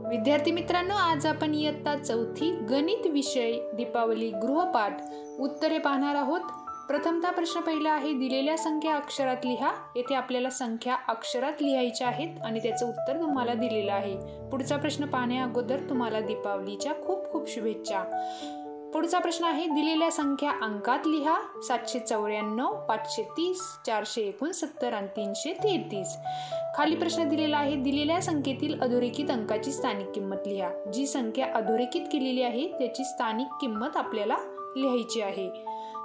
विद्यार्थी मित्रांनो, आज आपण इयत्ता चौथी गणित विषय दीपावली गृहपाठ उत्तरे पाहणार आहोत। प्रथमतः प्रश्न पहिला आहे, दिलेल्या संख्या अक्षरात लिहा। येथे आपल्याला संख्या अक्षरात लिहायच्या आहेत आणि त्याचं उत्तर तुम्हाला दिलेलं आहे। पुढचा प्रश्न पाहण्या अगोदर तुम्हाला दीपावलीच्या खूप खूप शुभेच्छा। पुढचा प्रश्न आहे, दिलेल्या संख्या अंकात लिहा। 794, 530, 469 आणि 333। खाली प्रश्न दिलेला आहे, दिलेल्या संख्येतील अधोरेखित अंकाची स्थानिक किंमत लिहा। जी संख्या अधोरेखित केलेली आहे त्याची स्थानिक किंमत आपल्याला लिहायची आहे।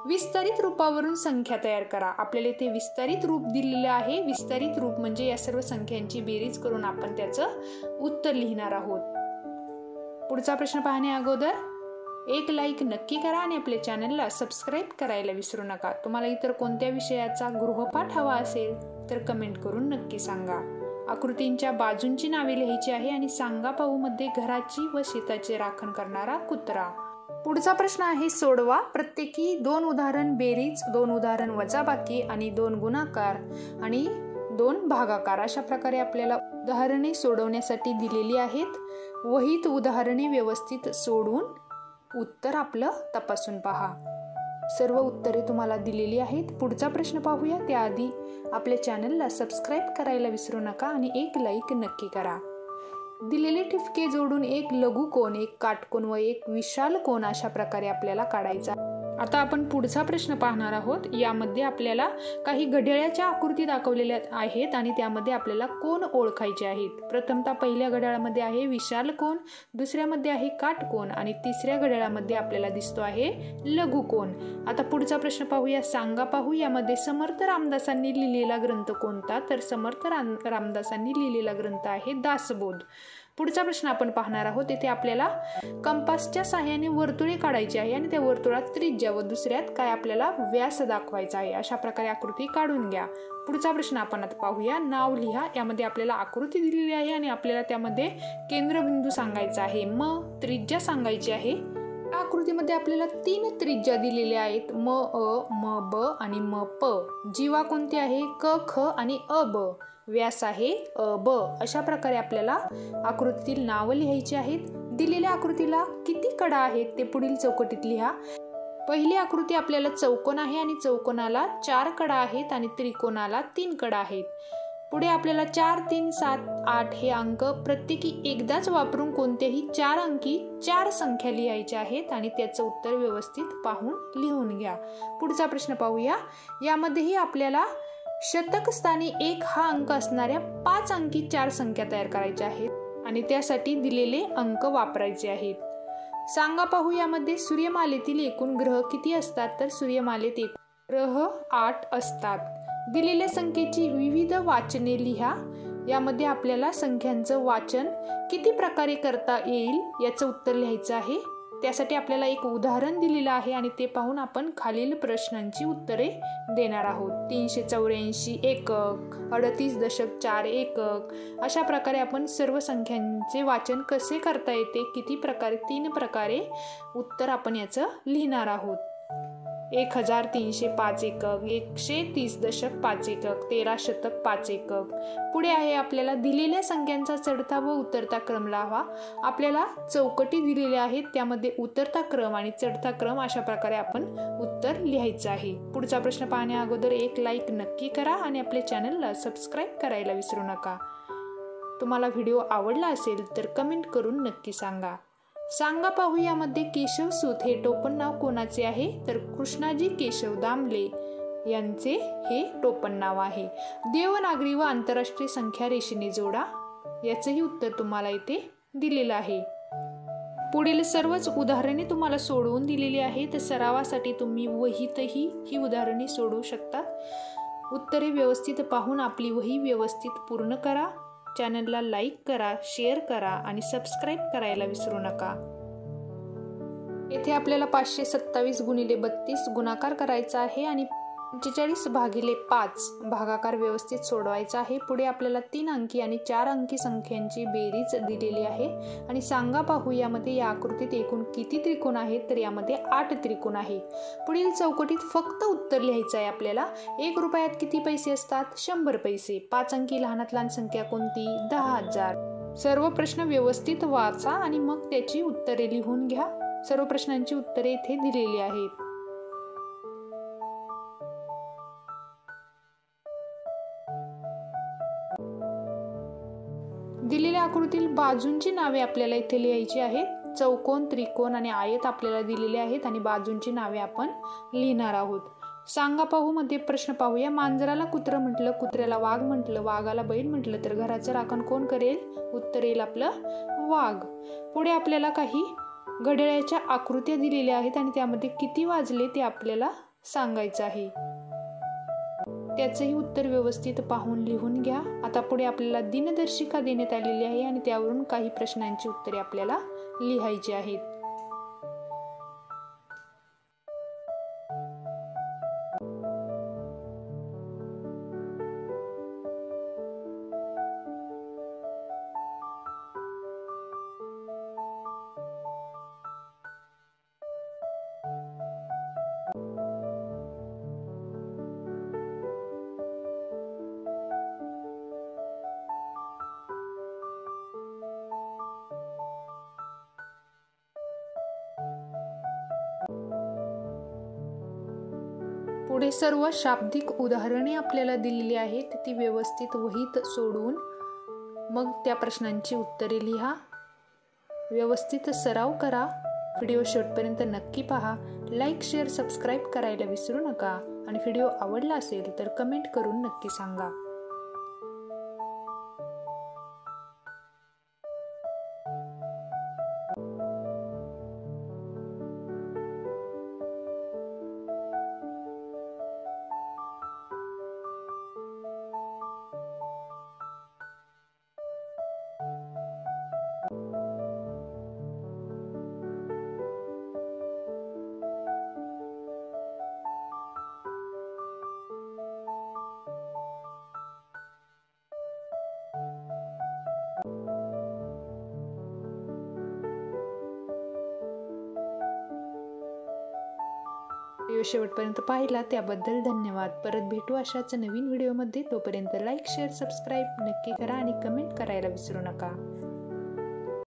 विस्तारित रूपावरून संख्या तयार करा। आपल्याला इथे विस्तारित रूप दिलेले आहे। विस्तारित रूप म्हणजे या सर्व संख्यांची बेरीज करून आपण त्याचं उत्तर लिहिणार आहोत। पुढचा प्रश्न पाहण्या अगोदर एक लाईक नक्की करा आणि आपल्या चॅनलला सबस्क्राईब करायला विसरू नका। तुम्हाला इतर कोणत्या विषयाचा गृहपाठ हवा असेल तर कमेंट करून नक्की सांगा। आकृतींच्या बाजूंची नावे लिहायची आहे आणि सांगा पाहू मध्ये घराची व शेताचे राखण करणारा कुत्रा। पुढचा प्रश्न आहे, सोडवा। प्रत्येकी 2 उदाहरण बेरीज, 2 उदाहरण वजाबाकी आणि 2 गुणाकार आणि 2 भागाकार अशा प्रकारे आपल्याला उदाहरणे सोडवण्यासाठी दिलेली आहेत। वहीत उदाहरणे व्यवस्थित सोडून उत्तर आपलं तपासून पहा। सर्व उत्तरे तुम्हाला दिलेली आहेत। पुढचा प्रश्न पाहूया त्याआधी आपल्या चॅनलला सबस्क्राईब करायला विसरू नका आणि एक लाईक नक्की करा। दिलेले ठिपके जोडून एक लघुकोन, एक काटकोन व एक विशाल कोन अशा प्रकारे आपल्याला काढायचा। आता आपण पुढचा प्रश्न पाहणार आहोत। यामध्ये आपल्याला काही घड्याळाच्या आकृती दाखवलेल्या आहेत आणि त्यामध्ये आपल्याला कोन ओळखायचे आहेत। प्रथमतः पहिल्या घड्याळामध्ये आहे विशाल कोन, दुसऱ्यामध्ये आहे काटकोन आणि तिसऱ्या घड्याळामध्ये आपल्याला दिसतो आहे लघुकोन। आता पुढचा प्रश्न पाहूया, सांगा पाहू। यामध्ये समर्थ रामदासांनी लिहिलेला ग्रंथ कोणता? तर समर्थ रामदासांनी लिहिलेला ग्रंथ आहे दासबोध। पुढचा प्रश्न आपण पाहणार आहोत। येथे आपल्याला कंपासच्या सहाय्याने वर्तुळे काढायची आहे आणि त्या वर्तुळात त्रिज्या व दुसऱ्यात काय आपल्याला व्यास दाखवायचा आहे। अशा प्रकारे आकृती काढून घ्या। पुढचा प्रश्न आपण आता पाहूया, नाव लिहा। यामध्ये आपल्याला आकृती दिलेली आहे आणि आपल्याला त्यामध्ये केंद्रबिंदू सांगायचा आहे, त्रिज्या सांगायची आहे। आकृतीमध्ये आपल्याला 3 त्रिज्या दिलेल्या आहेत, म अ, म ब आणि म प। जीवा कोणती आहे? क ख आणि अ ब। व्यास आहे अ ब। अशा प्रकारे आपल्याला आकृतीतील नाव लिहायची आहेत। दिलेल्या आकृतीला किती कडा आहेत ते पुढील चौकटीत लिहा। पहिली आकृती आपल्याला चौकोन आहे आणि चौकोनाला 4 कडा आहेत आणि त्रिकोणाला 3 कडा आहेत। पुढे आपल्याला 4, 3, 7, 8 हे अंक प्रत्येकी एकदाच वापरून कोणत्याही 4 अंकी 4 संख्या लिहायच्या आहेत आणि त्याचं उत्तर व्यवस्थित पाहून लिहून घ्या। पुढचा प्रश्न पाहूया। यामध्येही आपल्याला शतक स्थानी 1 हा अंक असणाऱ्या 5 अंकी 4 संख्या तयार करायच्या आहेत आणि त्यासाठी दिलेले अंक वापरायचे आहेत। सांगा पाहू, यामध्ये सूर्यमालेतील एकूण ग्रह किती असतात? तर सूर्यमालेत एकूण ग्रह 8 असतात। दिलेल्या संख्येची विविध वाचने लिहा। यामध्ये आपल्याला संख्यांचं वाचन किती प्रकारे करता येईल याचं उत्तर लिहायचं आहे। त्यासाठी आपल्याला एक उदाहरण दिलेलं आहे आणि ते पाहून आपण खालील प्रश्नांची उत्तरे देणार आहोत। 384 एकक, 38.4 एकक अशा प्रकारे आपण सर्व संख्यांचे वाचन कसे करता येते, किती प्रकारे, 3 प्रकारे उत्तर आपण याचं लिहिणार आहोत। 1305 एकक, 130.5 एकक, 13 शतक 5 एकक। पुढे आहे आपल्याला दिलेल्या संख्यांचा चढता व उतरता क्रम लावा। आपल्याला चौकटी दिलेल्या आहेत, त्यामध्ये उतरता क्रम आणि चढता क्रम अशा प्रकारे आपण उत्तर लिहायचं आहे। पुढचा प्रश्न पाहण्या अगोदर एक लाईक नक्की करा आणि आपल्या चॅनलला सबस्क्राईब करायला विसरू नका। तुम्हाला व्हिडिओ आवडला असेल तर कमेंट करून नक्की सांगा। सांगा पाहू, यामध्ये केशवसूत हे टोपण नाव कोणाचे आहे? तर कृष्णाजी केशव दामले यांचे हे टोपण नाव आहे। देवनागरी व आंतरराष्ट्रीय संख्या रेषेने जोडा। याचंही उत्तर तुम्हाला इथे दिलेलं आहे। पुढील सर्वच उदाहरणे तुम्हाला सोडवून दिलेली आहेत। सरावासाठी तुम्ही वहीतही ही उदाहरणे सोडवू शकतात। उत्तरे व्यवस्थित पाहून आपली वही व्यवस्थित पूर्ण करा। चॅनलला लाईक करा, शेअर करा आणि सबस्क्राईब करायला विसरू नका। येथे आपल्याला 527 गुणिले 32 गुणाकार करायचा आहे आणि 45 भागिले 5 भागाकार व्यवस्थित सोडवायचा आहे। पुढे आपल्याला 3 अंकी आणि 4 अंकी संख्यांची बेरीज दिलेली आहे आणि सांगा पाहू, यामध्ये या आकृतीत एकूण किती त्रिकोण आहेत? तर यामध्ये 8 त्रिकोण आहे। पुढील चौकटीत फक्त उत्तर लिहायचं आहे आपल्याला। 1 रुपयात किती पैसे असतात? 100 पैसे। 5 अंकी लहानात लहान संख्या कोणती? 10,000। सर्व प्रश्न व्यवस्थित वाचा आणि मग त्याची उत्तरे लिहून घ्या. सर्व प्रश्नांची उत्तरे इथे दिलेली आहेत. दिलेल्या आकृतीतील बाजूंची नावे आपल्याला इथे लिहायची आहेत. चौकोन, त्रिकोण आणि आयत आपल्याला दिलेले आहेत आणि बाजूंची नावे आपण लिहिणार आहोत. सांगा पाहू मध्ये प्रश्न पाहूया. मांजराला कुत्र म्हटलं, कुत्र्याला वाघ म्हटलं, वाघाला बैल म्हटलं तर घराचं राखण कोण करेल? उत्तर येईल आपलं वाघ. पुढे आपल्याला काही घड्याळाच्या आकृत्या दिलेल्या आहेत आणि त्यामध्ये किती वाजले ते आपल्याला सांगायचं आहे. त्याचंही उत्तर व्यवस्थित पाहून लिहून घ्या. आता पुढे आपल्याला दिनदर्शिका देण्यात आलेली आहे आणि त्यावरून काही प्रश्नांची उत्तरे आपल्याला लिहायची आहेत. पुढे सर्व शाब्दिक उदाहरणे आपल्याला दिलेली आहेत. ती व्यवस्थित वहीत सोडून मग त्या प्रश्नांची उत्तरे लिहा. व्यवस्थित सराव करा. व्हिडिओ शेवटपर्यंत नक्की पहा. लाईक, शेअर, सबस्क्राईब करायला विसरू नका आणि व्हिडिओ आवडला असेल तर कमेंट करून नक्की सांगा. व्हिडिओ शेवटपर्यंत पाहिला त्याबद्दल धन्यवाद. परत भेटू अशाच नवीन व्हिडिओमध्ये. तोपर्यंत लाईक, शेअर, सबस्क्राईब नक्की करा आणि कमेंट करायला विसरू नका.